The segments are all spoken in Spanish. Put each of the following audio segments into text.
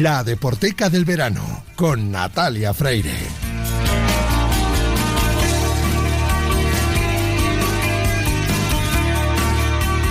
La Deporteca del verano, con Natalia Freire.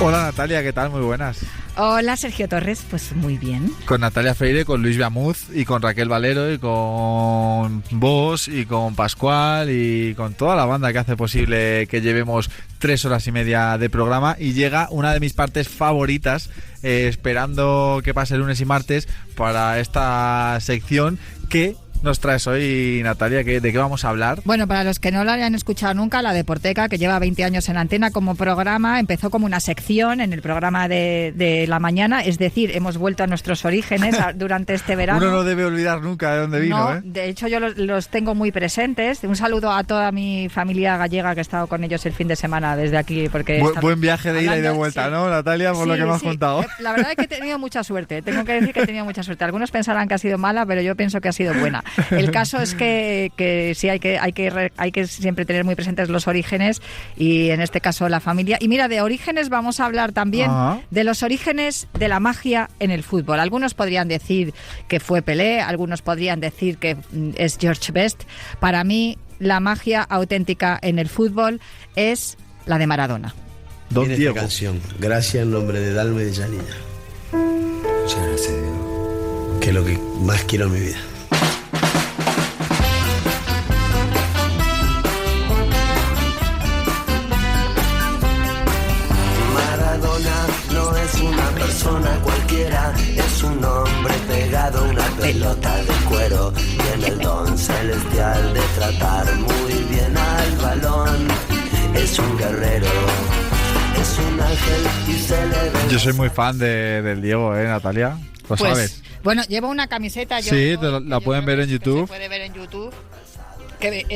Hola Natalia, ¿qué tal? Muy buenas. Hola Sergio Torres, pues muy bien. Con Natalia Freire, con Luis Beamuz y con Raquel Valero y con vos y con Pascual y con toda la banda que hace posible que llevemos 3 horas y media de programa, y llega una de mis partes favoritas, esperando que pase lunes y martes para esta sección que nos traes hoy, Natalia. ¿De qué vamos a hablar? Bueno, para los que no lo hayan escuchado nunca, La Deporteca, que lleva 20 años en antena como programa, empezó como una sección en el programa de la mañana, es decir, hemos vuelto a nuestros orígenes durante este verano. Uno no debe olvidar nunca de dónde vino, No, de hecho yo los tengo muy presentes. Un saludo a toda mi familia gallega, que he estado con ellos el fin de semana desde aquí. Porque buen viaje de ida y de vuelta, sí. ¿No, Natalia? Por lo que me has contado. La verdad es que he tenido mucha suerte, tengo que decir que he tenido mucha suerte. Algunos pensarán que ha sido mala, pero yo pienso que ha sido buena. El caso es que sí hay que siempre tener muy presentes los orígenes, y en este caso la familia. Y mira, de orígenes vamos a hablar también de los orígenes de la magia en el fútbol. Algunos podrían decir que fue Pelé, algunos podrían decir que es George Best. Para mí, la magia auténtica en el fútbol es la de Maradona. Don Diego. Esta canción, gracias en nombre de Dalma y de Janina. Muchas gracias, Diego. Que es lo que más quiero en mi vida. Una persona cualquiera, es un hombre pegado a una pelota de cuero, tiene el don celestial de tratar muy bien al balón, es un guerrero, es un ángel y se le ve. Yo soy muy fan del Diego, Natalia, lo sabes. Bueno, llevo una camiseta. Sí, la pueden ver en YouTube. Se puede ver en YouTube. Que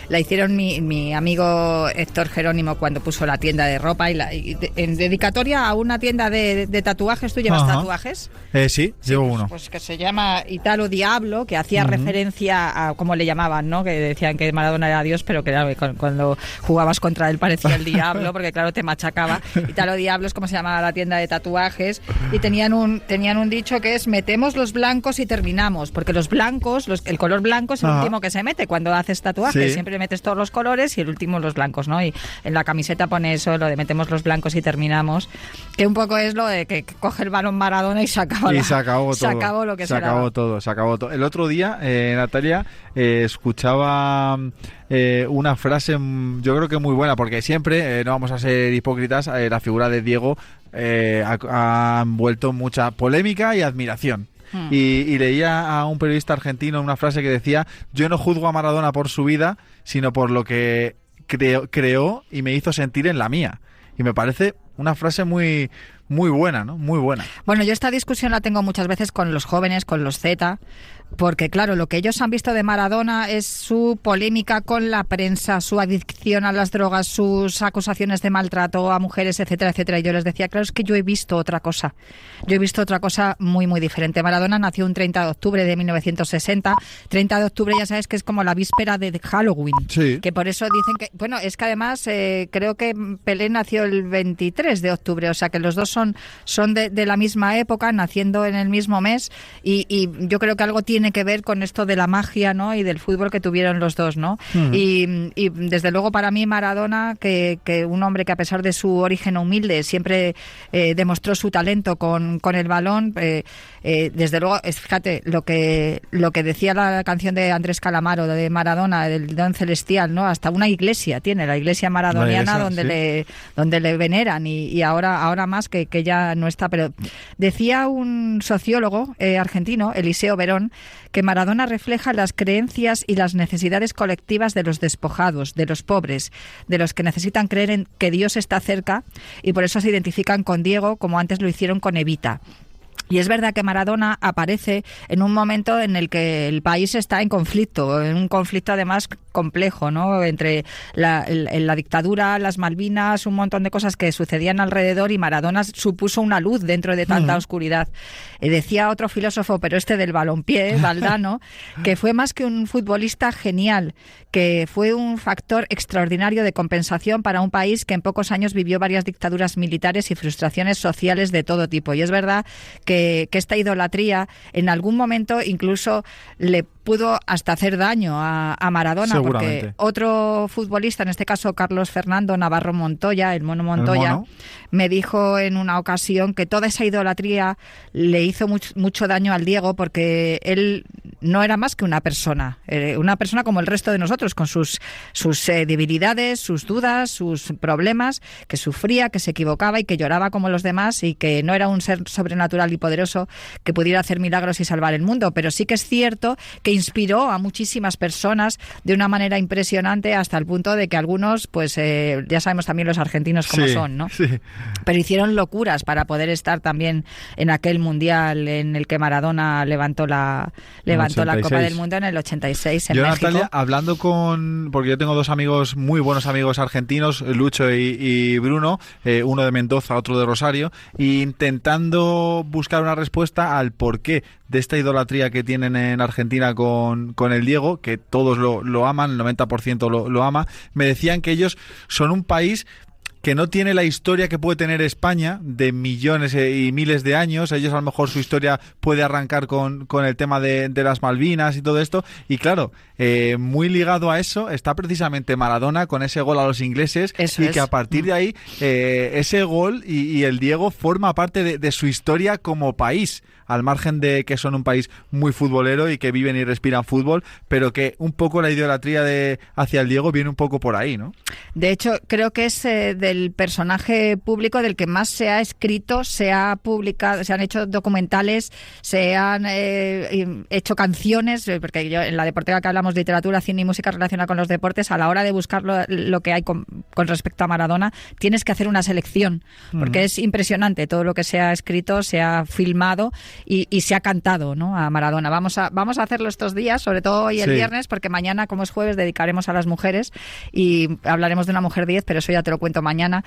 la hicieron mi amigo Héctor Jerónimo cuando puso la tienda de ropa, en dedicatoria a una tienda de tatuajes. ¿Tú llevas tatuajes? Sí, llevo uno. Pues que se llama Italo Diablo, que hacía referencia a cómo le llamaban, ¿no? Que decían que Maradona era Dios, pero que claro, cuando jugabas contra él parecía el diablo, porque claro, te machacaba. Italo Diablo es como se llamaba la tienda de tatuajes, y tenían un dicho que es: metemos los blancos y terminamos, porque los blancos, el color blanco es el último que se mete cuando haces tatuajes. Sí. Siempre metes todos los colores y el último los blancos, ¿no? Y en la camiseta pone eso, lo de metemos los blancos y terminamos, que un poco es lo de que coge el balón Maradona y se acabó todo. Se acabó lo que se acabó todo. El otro día, Natalia, escuchaba una frase, yo creo que muy buena, porque siempre, no vamos a ser hipócritas, la figura de Diego ha envuelto mucha polémica y admiración. Y leía a un periodista argentino una frase que decía: yo no juzgo a Maradona por su vida, sino por lo que creó y me hizo sentir en la mía. Y me parece una frase muy, muy buena, ¿no? Muy buena. Bueno, yo esta discusión la tengo muchas veces con los jóvenes, con los Z, porque claro, lo que ellos han visto de Maradona es su polémica con la prensa, su adicción a las drogas, sus acusaciones de maltrato a mujeres, etcétera, etcétera. Y yo les decía, claro, es que yo he visto otra cosa. Yo he visto otra cosa muy, muy diferente. Maradona nació un 30 de octubre de 1960. 30 de octubre ya sabes que es como la víspera de Halloween. Sí. Que por eso dicen que... Bueno, es que además creo que Pelé nació el 23 de octubre, o sea que los dos son de la misma época, naciendo en el mismo mes, y yo creo que algo tiene que ver con esto de la magia, ¿no? Y del fútbol que tuvieron los dos, ¿no? Y desde luego para mí Maradona, que un hombre que a pesar de su origen humilde siempre demostró su talento con el balón, desde luego, fíjate lo que decía la canción de Andrés Calamaro de Maradona, del don celestial, ¿no? Hasta una iglesia tiene, la iglesia maradoniana, donde le veneran, y ahora más que ya no está. Pero decía un sociólogo argentino, Eliseo Verón, que Maradona refleja las creencias y las necesidades colectivas de los despojados, de los pobres, de los que necesitan creer en que Dios está cerca, y por eso se identifican con Diego como antes lo hicieron con Evita. Y es verdad que Maradona aparece en un momento en el que el país está en conflicto, en un conflicto además complejo, ¿no? Entre la dictadura, las Malvinas, un montón de cosas que sucedían alrededor, y Maradona supuso una luz dentro de tanta oscuridad. Decía otro filósofo, pero del balompié, Valdano, que fue más que un futbolista genial, que fue un factor extraordinario de compensación para un país que en pocos años vivió varias dictaduras militares y frustraciones sociales de todo tipo. Y es verdad que esta idolatría en algún momento incluso le pudo hasta hacer daño a Maradona, porque otro futbolista, en este caso Carlos Fernando Navarro Montoya, el Mono Montoya, me dijo en una ocasión que toda esa idolatría le hizo mucho daño al Diego, porque él no era más que una persona como el resto de nosotros, con sus debilidades, sus dudas, sus problemas, que sufría, que se equivocaba y que lloraba como los demás, y que no era un ser sobrenatural y poderoso que pudiera hacer milagros y salvar el mundo. Pero sí que es cierto que inspiró a muchísimas personas de una manera impresionante, hasta el punto de que algunos, pues ya sabemos también los argentinos cómo son, ¿no? Sí. Pero hicieron locuras para poder estar también en aquel mundial en el que Maradona levantó la Copa del Mundo en el 86 en México. Natalia, hablando porque yo tengo dos amigos, muy buenos amigos argentinos, Lucho y Bruno, uno de Mendoza, otro de Rosario, e intentando buscar una respuesta al porqué de esta idolatría que tienen en Argentina con el Diego, que todos lo aman, el 90% lo ama. Me decían que ellos son un país que no tiene la historia que puede tener España de millones y miles de años. Ellos a lo mejor su historia puede arrancar con el tema de las Malvinas y todo esto. Y claro, muy ligado a eso está precisamente Maradona con ese gol a los ingleses. Que a partir de ahí ese gol y el Diego forma parte de su historia como país, al margen de que son un país muy futbolero y que viven y respiran fútbol, pero que un poco la idolatría hacia el Diego viene un poco por ahí, ¿no? De hecho, creo que es del personaje público del que más se ha escrito, se ha publicado, se han hecho documentales, se han hecho canciones, porque yo en la Deportera, que hablamos de literatura, cine y música relacionada con los deportes, a la hora de buscar lo que hay con respecto a Maradona, tienes que hacer una selección, porque es impresionante todo lo que se ha escrito, se ha filmado y se ha cantado, ¿no?, a Maradona. Vamos a hacerlo estos días, sobre todo hoy el viernes, porque mañana, como es jueves, dedicaremos a las mujeres y hablaremos de una mujer 10, pero eso ya te lo cuento mañana.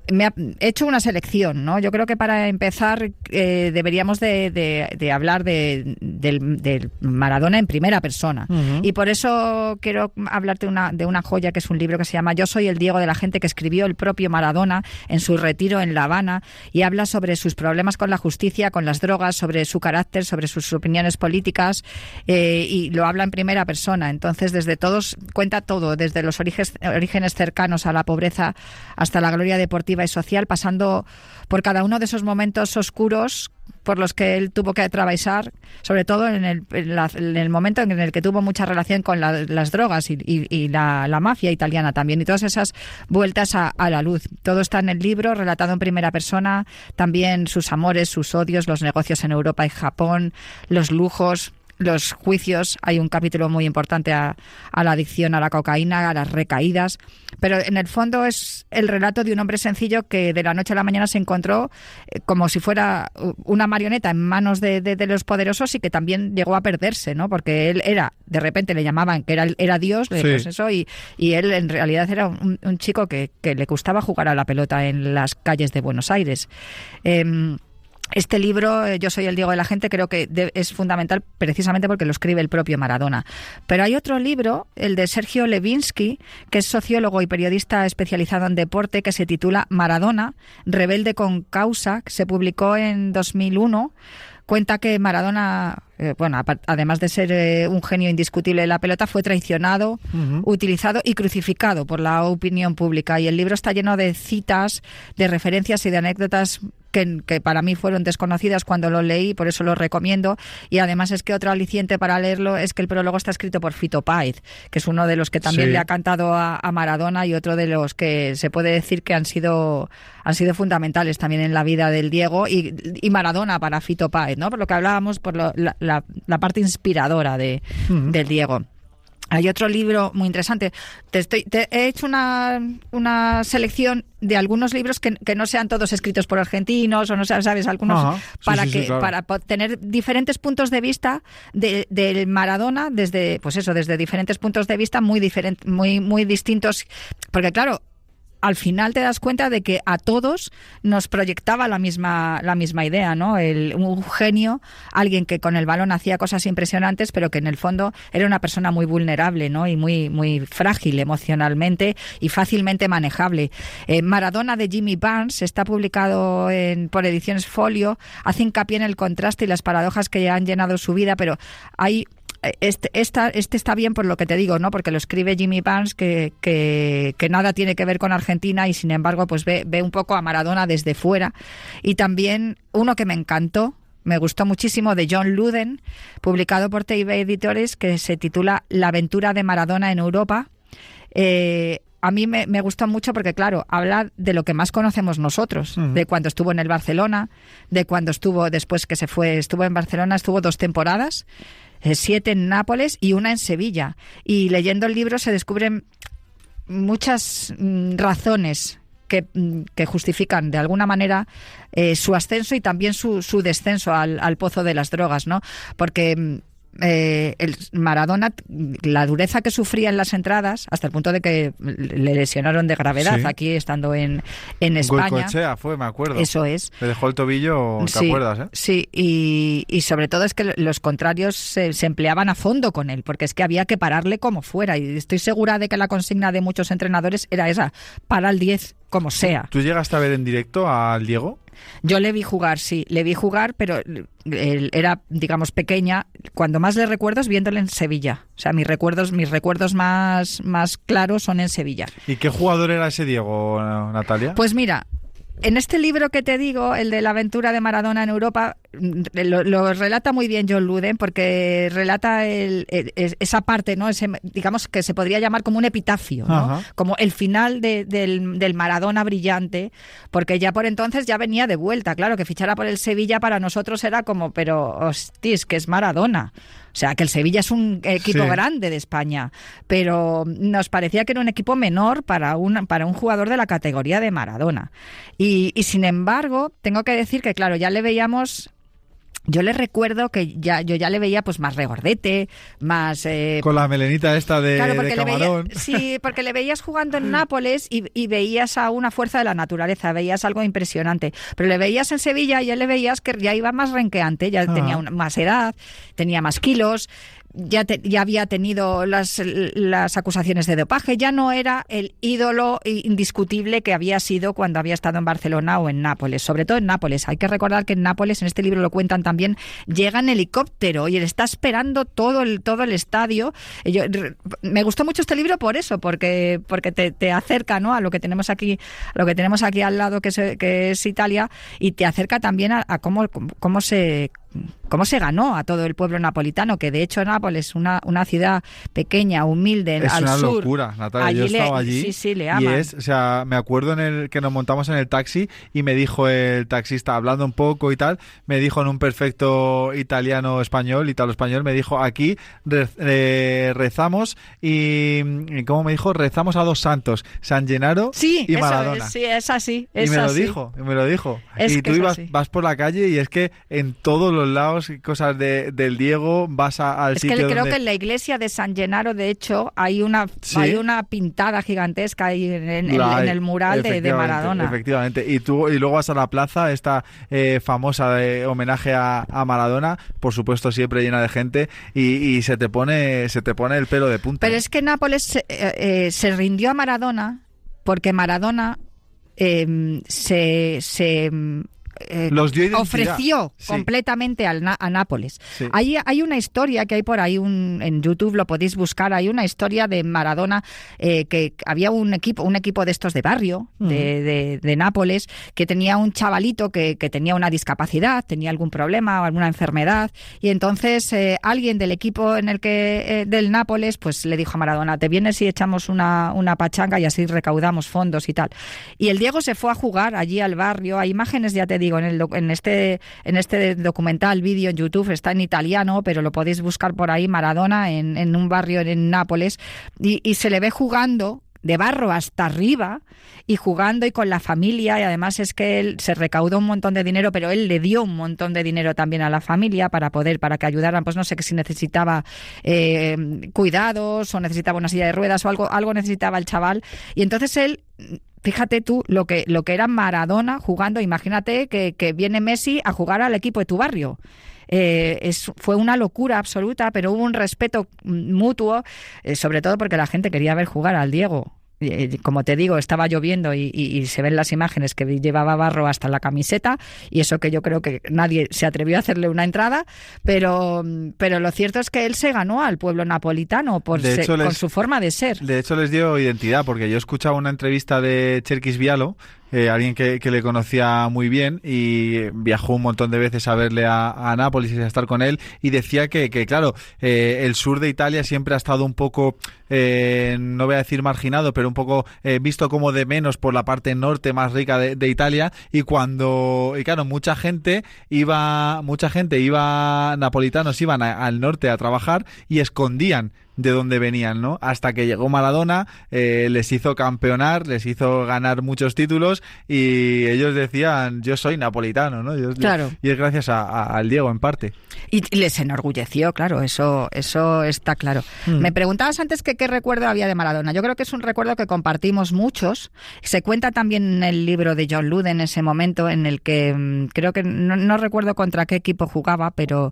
He hecho una selección, ¿no? Yo creo que para empezar deberíamos de hablar del Maradona en primera persona. Y por eso quiero hablarte de una joya, que es un libro que se llama Yo soy el Diego de la gente, que escribió el propio Maradona en su retiro en La Habana, y habla sobre sus problemas con la justicia, con las drogas, sobre su carácter, sobre sus opiniones políticas, y lo habla en primera persona. Entonces, cuenta todo, desde los orígenes cercanos a la pobreza hasta la gloria deportiva y social, pasando por cada uno de esos momentos oscuros por los que él tuvo que atravesar, sobre todo en el momento en el que tuvo mucha relación con las drogas y la mafia italiana también, y todas esas vueltas a la luz. Todo está en el libro, relatado en primera persona, también sus amores, sus odios, los negocios en Europa y Japón, los lujos, los juicios. Hay un capítulo muy importante a la adicción a la cocaína, a las recaídas, pero en el fondo es el relato de un hombre sencillo que de la noche a la mañana se encontró como si fuera una marioneta en manos de los poderosos, y que también llegó a perderse, ¿no? Porque él de repente le llamaban que era Dios, pues eso, y él en realidad era un chico que le gustaba jugar a la pelota en las calles de Buenos Aires. Este libro, Yo soy el Diego de la gente, creo que es fundamental precisamente porque lo escribe el propio Maradona. Pero hay otro libro, el de Sergio Levinsky, que es sociólogo y periodista especializado en deporte, que se titula Maradona, rebelde con causa, que se publicó en 2001. Cuenta que Maradona, además de ser un genio indiscutible de la pelota, fue traicionado, utilizado y crucificado por la opinión pública. Y el libro está lleno de citas, de referencias y de anécdotas que para mí fueron desconocidas cuando lo leí, por eso lo recomiendo. Y además es que otro aliciente para leerlo es que el prólogo está escrito por Fito Páez, que es uno de los que también le ha cantado a Maradona, y otro de los que se puede decir que han sido fundamentales también en la vida del Diego y Maradona para Fito Páez, ¿no? Por lo que hablábamos, por la parte inspiradora del Diego. Hay otro libro muy interesante. He hecho una selección de algunos libros que no sean todos escritos por argentinos, o no sabes, algunos, para tener diferentes puntos de vista del Maradona, desde diferentes puntos de vista muy distintos, porque claro, al final te das cuenta de que a todos nos proyectaba la misma idea, ¿no? Un genio, alguien que con el balón hacía cosas impresionantes, pero que en el fondo era una persona muy vulnerable, ¿no? Y muy, muy frágil emocionalmente y fácilmente manejable. Maradona de Jimmy Barnes está publicado por Ediciones Folio, hace hincapié en el contraste y las paradojas que han llenado su vida, pero hay... Este está bien por lo que te digo, ¿no? Porque lo escribe Jimmy Barnes, que nada tiene que ver con Argentina y sin embargo pues ve un poco a Maradona desde fuera. Y también uno que me encantó, me gustó muchísimo, de John Luden, publicado por TV Editores, que se titula La aventura de Maradona en Europa. A mí me gustó mucho porque, claro, habla de lo que más conocemos nosotros, de cuando estuvo en el Barcelona, de cuando estuvo, después que se fue, estuvo en Barcelona, estuvo 2 temporadas, 7 en Nápoles y 1 en Sevilla. Y leyendo el libro se descubren muchas razones que justifican de alguna manera su ascenso y también su descenso al pozo de las drogas, ¿no? Porque el Maradona, la dureza que sufría en las entradas, hasta el punto de que le lesionaron de gravedad, aquí estando en España. Goicoechea fue, me acuerdo. Eso es. Le dejó el tobillo, ¿te acuerdas? Sí, y sobre todo es que los contrarios se empleaban a fondo con él, porque es que había que pararle como fuera, y estoy segura de que la consigna de muchos entrenadores era esa: para el 10 como sea. ¿Tú llegaste a ver en directo al Diego? Yo le vi jugar, pero él era, digamos, pequeña. Cuando más le recuerdo es viéndole en Sevilla. O sea, mis recuerdos más claros son en Sevilla. ¿Y qué jugador era ese Diego, Natalia? Pues mira, en este libro que te digo, el de la aventura de Maradona en Europa, lo relata muy bien John Luden, porque relata esa parte, ¿no? Digamos que se podría llamar como un epitafio, ¿no? Como el final del Maradona brillante, porque ya por entonces ya venía de vuelta. Claro, que fichara por el Sevilla para nosotros era como, pero hostis, que es Maradona. O sea, que el Sevilla es un equipo grande de España, pero nos parecía que era un equipo menor para un jugador de la categoría de Maradona. Y sin embargo, tengo que decir que, claro, ya le veíamos... Yo le recuerdo que yo ya le veía pues más regordete, más... con la melenita esta de camarón. Sí, porque le veías jugando en Nápoles y veías a una fuerza de la naturaleza, veías algo impresionante. Pero le veías en Sevilla y ya le veías que ya iba más renqueante, ya tenía más edad, tenía más kilos... Ya había tenido las acusaciones de dopaje, ya no era el ídolo indiscutible que había sido cuando había estado en Barcelona o en Nápoles, sobre todo en Nápoles. Hay que recordar que en Nápoles, en este libro lo cuentan también, llega en helicóptero y él está esperando todo el estadio. Me gustó mucho este libro por eso, porque te acerca, ¿no?, a lo que tenemos aquí al lado, que es Italia, y te acerca también a cómo se ganó a todo el pueblo napolitano, que de hecho Nápoles, una ciudad pequeña, humilde, al sur. Es una locura, Natalia. Yo he estado allí. Sí, le aman. Y me acuerdo que nos montamos en el taxi y me dijo el taxista, hablando un poco y tal, me dijo en un perfecto italo-español, me dijo: aquí rezamos y ¿cómo me dijo? Rezamos a 2 santos, San Gennaro y Maradona. Es así. Y me lo dijo. Y tú vas por la calle y es que en todos los lados, cosas del Diego, vas al sitio creo que en la iglesia de San Gennaro, de hecho, hay una pintada gigantesca ahí en el mural de Maradona. Efectivamente. Y luego vas a la plaza, esta famosa de homenaje a Maradona, por supuesto siempre llena de gente, y se te pone el pelo de punta. Pero es que Nápoles se rindió a Maradona porque Maradona los dio identidad. Ofreció completamente a Nápoles. Sí. Hay una historia que hay por ahí en YouTube, lo podéis buscar. Hay una historia de Maradona, que había un equipo de estos de barrio, de Nápoles, que tenía un chavalito que tenía una discapacidad, tenía algún problema o alguna enfermedad, y entonces alguien del equipo del Nápoles pues le dijo a Maradona: te vienes y echamos una pachanga y así recaudamos fondos y tal. Y el Diego se fue a jugar allí al barrio. Hay imágenes, ya te digo, en este documental, vídeo en YouTube, está en italiano, pero lo podéis buscar por ahí, Maradona en un barrio en Nápoles, y se le ve jugando de barro hasta arriba y jugando y con la familia, y además es que él se recaudó un montón de dinero, pero él le dio un montón de dinero también a la familia para que ayudaran, pues no sé, que si necesitaba cuidados o necesitaba una silla de ruedas o algo necesitaba el chaval, y entonces él fíjate tú lo que era Maradona jugando. Imagínate que viene Messi a jugar al equipo de tu barrio. Fue una locura absoluta, pero hubo un respeto mutuo, sobre todo porque la gente quería ver jugar al Diego. Como te digo, estaba lloviendo y se ven las imágenes que llevaba barro hasta la camiseta, y eso que yo creo que nadie se atrevió a hacerle una entrada, pero lo cierto es que él se ganó al pueblo napolitano con su forma de ser. De hecho les dio identidad, porque yo escuchaba una entrevista de Cherkis Vialo, alguien que le conocía muy bien y viajó un montón de veces a verle a Nápoles y a estar con él, y decía que claro, el sur de Italia siempre ha estado un poco, no voy a decir marginado, pero un poco visto como de menos por la parte norte más rica de Italia, y claro, mucha gente iba, napolitanos iban al norte a trabajar y escondían de dónde venían, ¿no? Hasta que llegó Maradona, les hizo campeonar, les hizo ganar muchos títulos, y ellos decían, yo soy napolitano, ¿no? Claro. Y es gracias al Diego, en parte. Y les enorgulleció, claro, eso está claro. Me preguntabas antes qué recuerdo había de Maradona. Yo creo que es un recuerdo que compartimos muchos. Se cuenta también en el libro de John Lude, en ese momento en el que creo que no recuerdo contra qué equipo jugaba, pero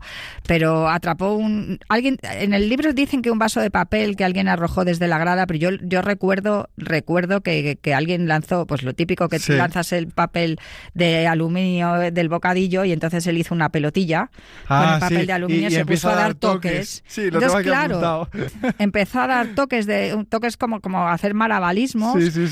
atrapó alguien. En el libro dicen que un vaso de papel que alguien arrojó desde la grada, pero yo recuerdo que alguien lanzó, pues lo típico que lanzas el papel de aluminio del bocadillo, y entonces él hizo una pelotilla con el papel de aluminio y se puso a dar toques. Sí, lo tengo aquí apuntado. Empezó a dar toques como hacer malabarismos. Sí.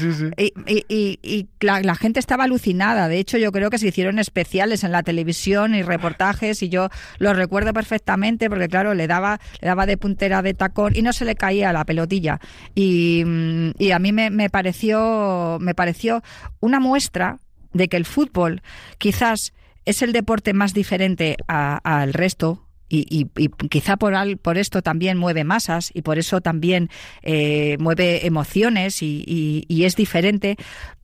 Y la gente estaba alucinada. De hecho, yo creo que se hicieron especiales en la televisión y reportajes, y yo lo recuerdo perfectamente porque, claro, le daba de puntera de tacón y no se le caía la pelotilla. Y a mí me pareció una muestra de que el fútbol quizás es el deporte más diferente al resto. Y quizá por esto también mueve masas, y por eso también mueve emociones, y es diferente,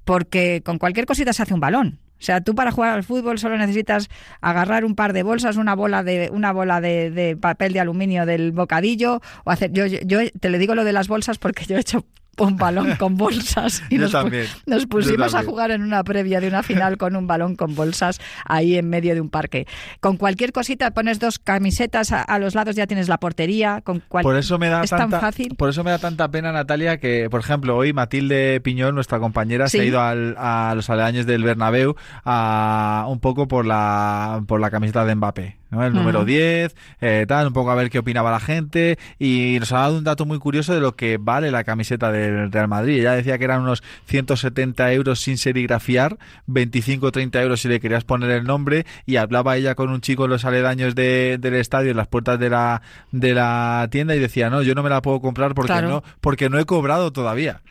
porque con cualquier cosita se hace un balón. O sea, tú para jugar al fútbol solo necesitas agarrar un par de bolsas, una bola de papel de aluminio del bocadillo, o hacer. Yo te le digo lo de las bolsas porque yo he hecho un balón con bolsas y nos pusimos a jugar en una previa de una final con un balón con bolsas ahí en medio de un parque. Con cualquier cosita pones 2 camisetas a los lados, ya tienes la portería. Por eso me da tan fácil. Por eso me da tanta pena, Natalia, que por ejemplo hoy Matilde Piñón, nuestra compañera, se ha ido a los aledaños del Bernabéu un poco por la camiseta de Mbappé, ¿no? El número 10, un poco a ver qué opinaba la gente, y nos ha dado un dato muy curioso de lo que vale la camiseta del Real Madrid. Ella decía que eran unos 170 euros sin serigrafiar, 25 o 30 euros si le querías poner el nombre, y hablaba ella con un chico en los aledaños del estadio, en las puertas de la tienda, y decía, no, yo no me la puedo comprar porque no he cobrado todavía.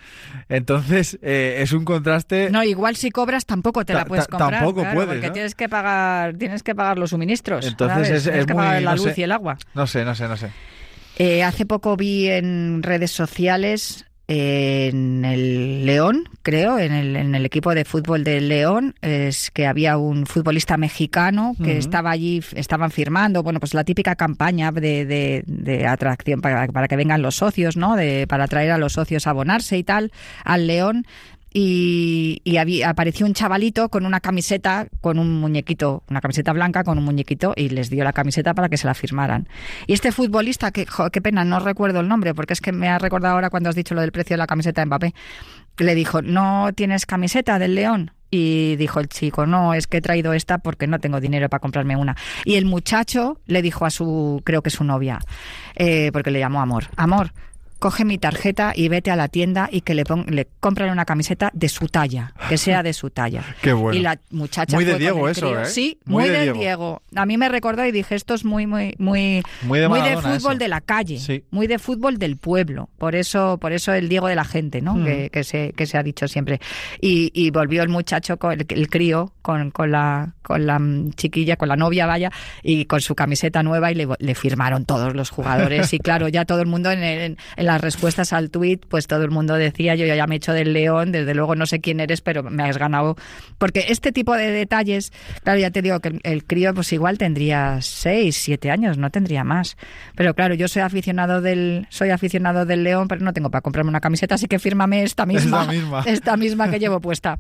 Entonces, es un contraste. No, igual si cobras tampoco te la puedes comprar. Tampoco puedes, porque ¿no? tienes que pagar los suministros. Entonces tienes que pagar la luz y el agua. No sé. Hace poco vi en redes sociales, en el León, creo, en el equipo de fútbol del León, es que había un futbolista mexicano que estaba allí, estaban firmando, bueno, pues la típica campaña de atracción para que vengan los socios, ¿no? Para atraer a los socios a abonarse y tal, al León. Y apareció un chavalito con una camiseta, con un muñequito, una camiseta blanca con un muñequito, y les dio la camiseta para que se la firmaran. Y este futbolista, qué pena, no recuerdo el nombre, porque es que me ha recordado ahora cuando has dicho lo del precio de la camiseta de Mbappé, le dijo, ¿no tienes camiseta del León? Y dijo el chico, no, es que he traído esta porque no tengo dinero para comprarme una. Y el muchacho le dijo a creo que su novia, porque le llamó Amor, coge mi tarjeta y vete a la tienda y que le compren una camiseta de su talla, que sea de su talla. Qué bueno. Y la muchacha muy de Diego eso, ¿eh? Sí, muy de Diego. A mí me recordó y dije, esto es muy de fútbol eso. De la calle, sí. Muy de fútbol del pueblo. Por eso el Diego de la gente, ¿no? Que se ha dicho siempre. Y volvió el muchacho, el crío, con la chiquilla, con la novia, vaya, y con su camiseta nueva, y le firmaron todos los jugadores. Y claro, ya todo el mundo en las respuestas al tuit, pues todo el mundo decía, yo ya me he hecho del León, desde luego no sé quién eres, pero me has ganado. Porque este tipo de detalles, claro, ya te digo que el crío pues igual tendría 6, 7 años, no tendría más. Pero claro, yo soy aficionado del León, pero no tengo para comprarme una camiseta, así que fírmame esta misma que llevo puesta.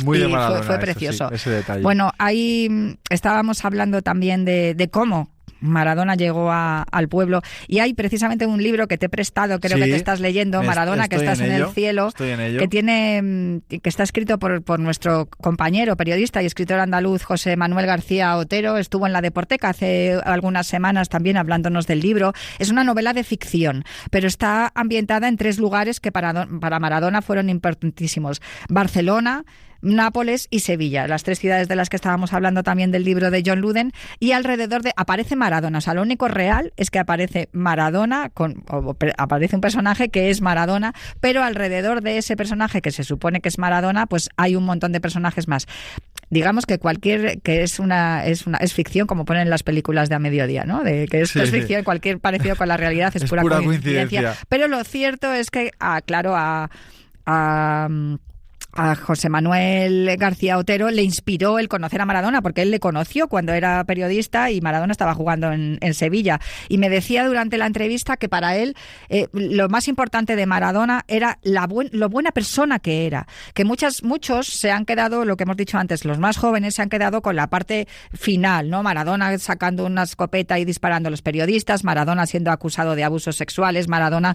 Muy de y Maradona, fue precioso. Sí, ese detalle. Bueno, ahí estábamos hablando también de cómo Maradona llegó al pueblo, y hay precisamente un libro que te he prestado, creo que te estás leyendo, Maradona, que estás en el cielo, que está escrito por nuestro compañero, periodista y escritor andaluz José Manuel García Otero. Estuvo en la Deporteca hace algunas semanas también hablándonos del libro. Es una novela de ficción, pero está ambientada en 3 lugares que para Maradona fueron importantísimos: Barcelona, Nápoles y Sevilla, las 3 ciudades de las que estábamos hablando también del libro de John Luden, y alrededor aparece Maradona. O sea, lo único real es que aparece Maradona, aparece un personaje que es Maradona, pero alrededor de ese personaje que se supone que es Maradona, pues hay un montón de personajes más. Digamos que es ficción, como ponen en las películas de a mediodía, ¿no? De que esto es ficción, cualquier parecido con la realidad es pura coincidencia. Pero lo cierto es que, claro, a José Manuel García Otero le inspiró el conocer a Maradona, porque él le conoció cuando era periodista y Maradona estaba jugando en Sevilla. Y me decía durante la entrevista que para él lo más importante de Maradona era lo buena persona que era. Que muchos se han quedado, lo que hemos dicho antes, los más jóvenes se han quedado con la parte final, ¿no? Maradona sacando una escopeta y disparando a los periodistas, Maradona siendo acusado de abusos sexuales, Maradona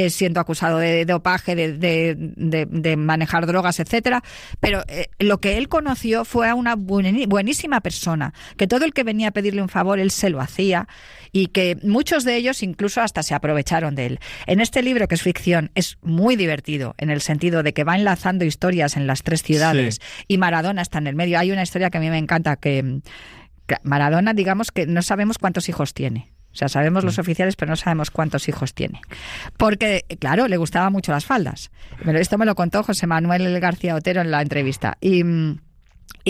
siendo acusado de dopaje, de manejar drogas, etcétera, pero lo que él conoció fue a una buenísima persona, que todo el que venía a pedirle un favor él se lo hacía, y que muchos de ellos incluso hasta se aprovecharon de él. En este libro, que es ficción, es muy divertido en el sentido de que va enlazando historias en las 3 ciudades, y Maradona está en el medio. Hay una historia que a mí me encanta, que Maradona, digamos que no sabemos cuántos hijos tiene. O sea, sabemos los oficiales, pero no sabemos cuántos hijos tiene. Porque, claro, le gustaban mucho las faldas. Esto me lo contó José Manuel García Otero en la entrevista. Y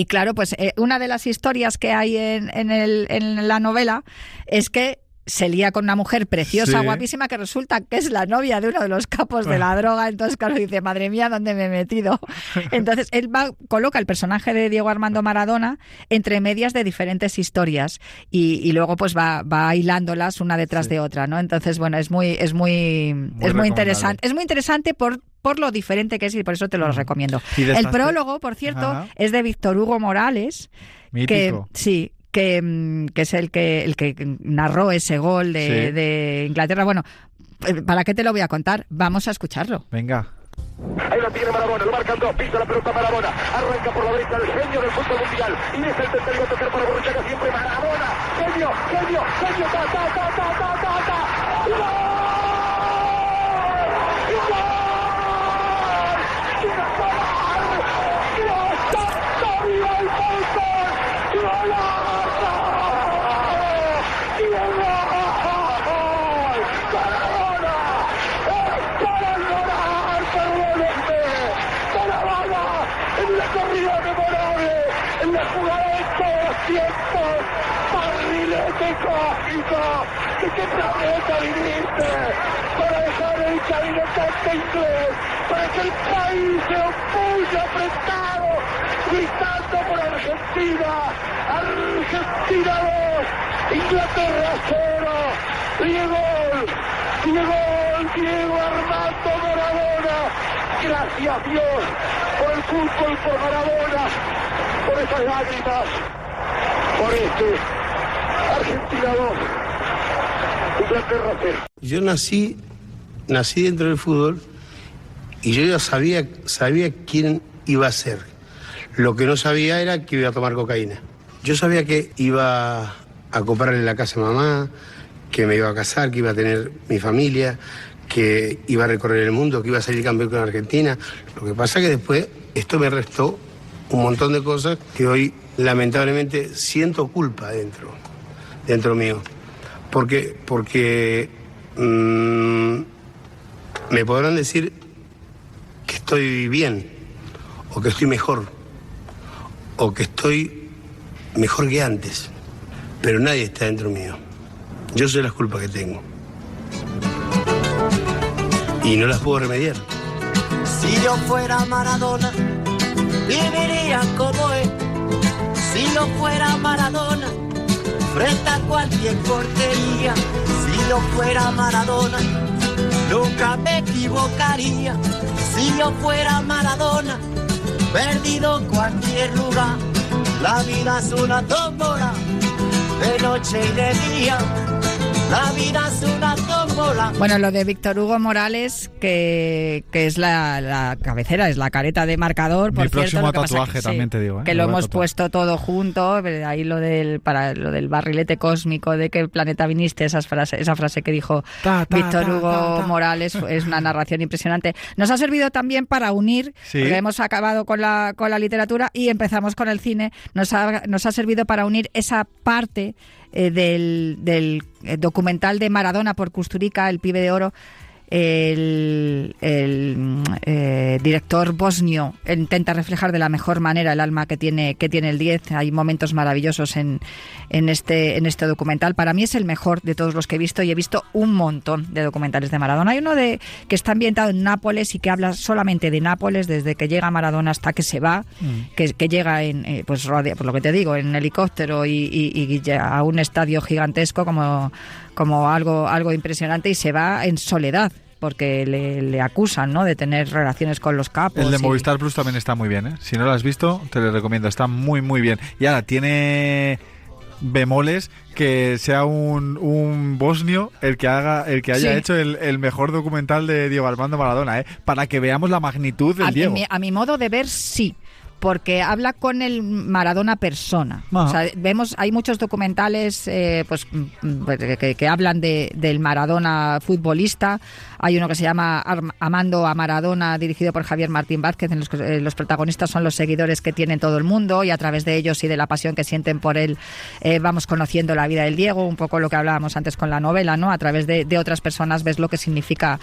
claro, pues una de las historias que hay en la novela es que se lía con una mujer preciosa, guapísima, que resulta que es la novia de uno de los capos de la droga. Entonces, claro, dice, madre mía, ¿dónde me he metido? Entonces, él coloca el personaje de Diego Armando Maradona entre medias de diferentes historias, y luego pues va hilándolas una detrás de otra, ¿no? Entonces, bueno, es muy interesante. Es muy interesante por lo diferente que es, y por eso te lo recomiendo. El prólogo, por cierto, es de Víctor Hugo Morales. Mítico. Que es el que narró ese gol de Inglaterra. Bueno, ¿para qué te lo voy a contar? Vamos a escucharlo. Venga. Ahí la tiene Maradona, lo marcan 2, pisa la pelota Maradona, arranca por la derecha el genio del fútbol mundial, y es el tercero a tocar para Borruchaga, siempre Maradona, genio, ¡Qué planeta viniste! Para dejar el cabinete inglés, para que el país se opulle apretado, gritando por Argentina. Argentina 2, Inglaterra 0. Diego Armando Maradona. Gracias Dios por el fútbol, por Maradona, por esas lágrimas, por Argentina 2. Yo nací dentro del fútbol, y yo ya sabía quién iba a ser. Lo que no sabía era que iba a tomar cocaína. Yo sabía que iba a comprarle la casa a mamá, que me iba a casar, que iba a tener mi familia, que iba a recorrer el mundo, que iba a salir campeón con Argentina. Lo que pasa es que después esto me restó un montón de cosas que hoy lamentablemente siento culpa dentro mío. Porque me podrán decir que estoy bien, o que estoy mejor, o que estoy mejor que antes, pero nadie está dentro mío. Yo sé las culpas que tengo. y no las puedo remediar. Si yo fuera Maradona, viviría como él. Si yo fuera Maradona, frente a cualquier portería. Si yo fuera Maradona, nunca me equivocaría. Si yo fuera Maradona, perdido en cualquier lugar. La vida es una tómbola, de noche y de día. La vida es una tómbola. Bueno, lo de Víctor Hugo Morales, que es la cabecera, es la careta de marcador. Mi por próximo cierto, tatuaje también te digo. Que lo hemos puesto todo junto. Ahí lo del barrilete cósmico, de qué planeta viniste, esa frase que dijo Víctor Hugo Morales, es una narración impresionante. Nos ha servido también para unir, porque hemos acabado con la literatura y empezamos con el cine. Nos ha servido para unir esa parte del documental de Maradona por Kusturica, el pibe de oro. El director bosnio intenta reflejar de la mejor manera el alma que tiene el 10. Hay momentos maravillosos en este documental. Para mí es el mejor de todos los que he visto, y he visto un montón de documentales de Maradona. Hay uno que está ambientado en Nápoles y que habla solamente de Nápoles, desde que llega Maradona hasta que se va, que llega en pues por lo que te digo, en helicóptero y a un estadio gigantesco como algo impresionante, y se va en soledad porque le acusan, ¿no?, de tener relaciones con los capos. El de Movistar Plus también está muy bien, ¿eh? Si no lo has visto, te lo recomiendo, está muy muy bien. Y ahora tiene bemoles que sea un bosnio el que haya hecho el mejor documental de Diego Armando Maradona, ¿eh? Para que veamos la magnitud del Diego. A mi modo de ver, sí. Porque habla con el Maradona persona. O sea, hay muchos documentales que hablan del Maradona futbolista. Hay uno que se llama Amando a Maradona, dirigido por Javier Martín Vázquez, en los que los protagonistas son los seguidores que tiene todo el mundo, y a través de ellos y de la pasión que sienten por él vamos conociendo la vida del Diego, un poco lo que hablábamos antes con la novela, ¿no? A través de otras personas ves lo que significa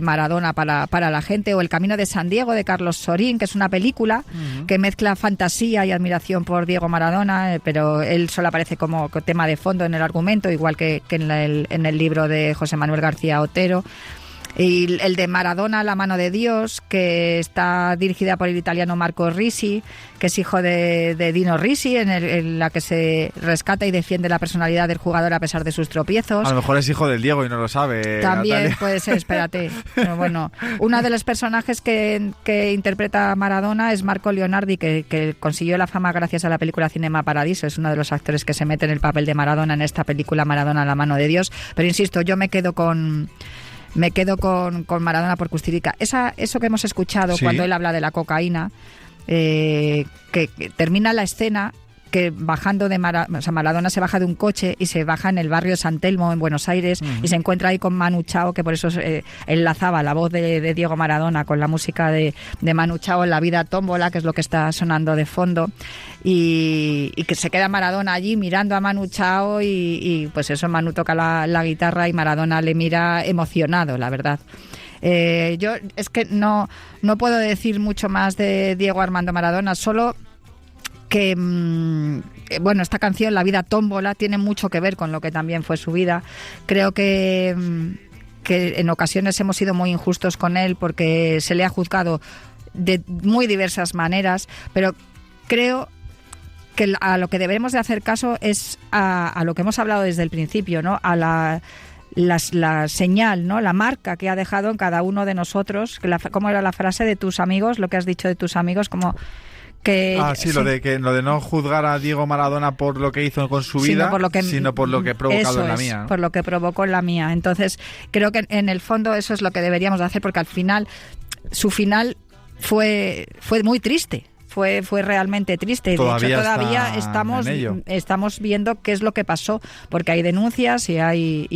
Maradona para la gente. O El Camino de San Diego, de Carlos Sorín, que es una película que mezcla fantasía y admiración por Diego Maradona, pero él solo aparece como tema de fondo en el argumento, igual que en el libro de José Manuel García Otero. Y el de Maradona, La mano de Dios, que está dirigida por el italiano Marco Risi, que es hijo de Dino Risi, en la que se rescata y defiende la personalidad del jugador a pesar de sus tropiezos. A lo mejor es hijo del Diego y no lo sabe. También Natalia. puede ser, espérate. Pero bueno, uno de los personajes que interpreta a Maradona es Marco Leonardi, que consiguió la fama gracias a la película Cinema Paradiso. Es uno de los actores que se mete en el papel de Maradona en esta película Maradona, La mano de Dios. Pero insisto, yo me quedo con Maradona por Kusturica. Eso que hemos escuchado cuando él habla de la cocaína, que termina la escena que bajando Maradona se baja de un coche y se baja en el barrio San Telmo, en Buenos Aires, y se encuentra ahí con Manu Chao, que por eso enlazaba la voz de Diego Maradona con la música de Manu Chao en La vida tómbola, que es lo que está sonando de fondo, y que se queda Maradona allí mirando a Manu Chao y pues eso, Manu toca la guitarra y Maradona le mira emocionado, la verdad. Yo es que no puedo decir mucho más de Diego Armando Maradona, solo que bueno, esta canción, La vida tómbola, tiene mucho que ver con lo que también fue su vida. Creo que en ocasiones hemos sido muy injustos con él porque se le ha juzgado de muy diversas maneras, pero creo que a lo que debemos de hacer caso es a lo que hemos hablado desde el principio, ¿no? A la señal, ¿no? La marca que ha dejado en cada uno de nosotros. ¿Cómo era la frase de tus amigos? Lo que has dicho de tus amigos, como que lo de no juzgar a Diego Maradona por lo que hizo con su vida, sino por lo que ha provocado en la mía, ¿no? Por lo que provocó en la mía. Entonces, creo que en el fondo eso es lo que deberíamos de hacer, porque al final, su final fue muy triste. Fue realmente triste. Todavía de hecho, todavía estamos viendo qué es lo que pasó, porque hay denuncias y hay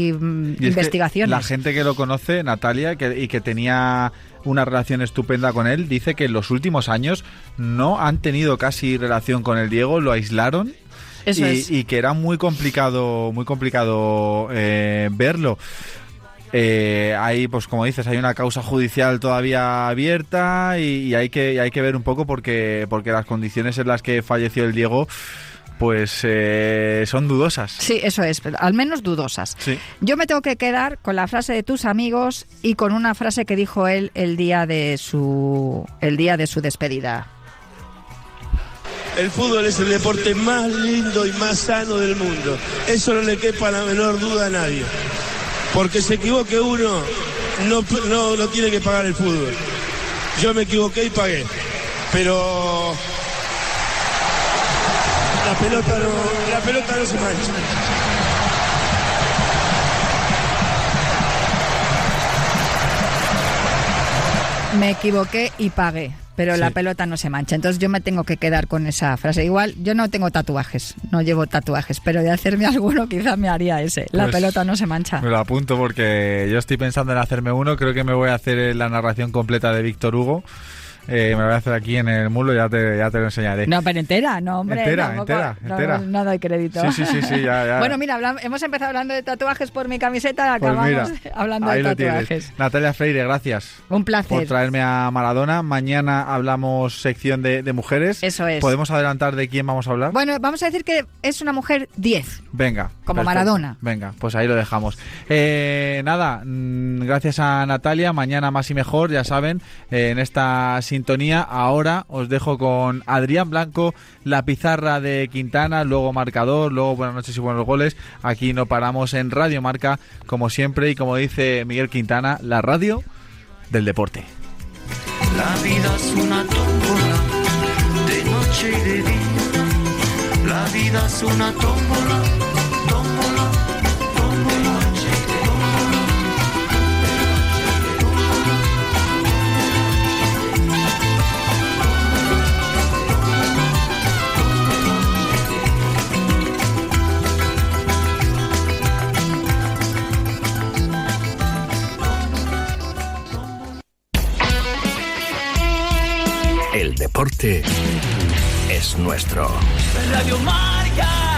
investigaciones. La gente que lo conoce, Natalia, y que tenía una relación estupenda con él, dice que en los últimos años no han tenido casi relación con el Diego, lo aislaron. Y que era muy complicado verlo. Hay, pues como dices, hay una causa judicial todavía abierta y hay que ver un poco porque las condiciones en las que falleció el Diego pues son dudosas. Sí, eso es, pero al menos dudosas. Sí. Yo me tengo que quedar con la frase de tus amigos y con una frase que dijo él el día de su despedida. El fútbol es el deporte más lindo y más sano del mundo. Eso no le quepa la menor duda a nadie. Porque se equivoque uno, no tiene que pagar el fútbol. Yo me equivoqué y pagué. Pero la pelota no se mancha. Me equivoqué y pagué, pero la pelota no se mancha. Entonces yo me tengo que quedar con esa frase. Igual, yo no tengo tatuajes, no llevo tatuajes, pero de hacerme alguno quizás me haría ese. La pelota no se mancha. Me lo apunto porque yo estoy pensando en hacerme uno. Creo que me voy a hacer la narración completa de Víctor Hugo. Me lo voy a hacer aquí en el mulo, ya te lo enseñaré. No, pero entera, no, hombre. Entera. No doy crédito. Sí, ya. Bueno, mira, hemos empezado hablando de tatuajes por mi camiseta, acabamos hablando de tatuajes. Natalia Freire, gracias. Un placer. Por traerme a Maradona. Mañana hablamos sección de mujeres. Eso es. ¿Podemos adelantar de quién vamos a hablar? Bueno, vamos a decir que es una mujer 10. Venga. Como perfecto. Maradona. Venga, pues ahí lo dejamos. Gracias a Natalia. Mañana más y mejor, ya saben, en esta sintonía. Ahora os dejo con Adrián Blanco, la pizarra de Quintana, luego marcador, luego buenas noches y buenos goles. Aquí no paramos en Radio Marca, como siempre, y como dice Miguel Quintana, la radio del deporte. La vida es una tómbola, de noche y de día. La vida es una tómbola, tómbola, tómbola. El deporte es nuestro. Radio Marca.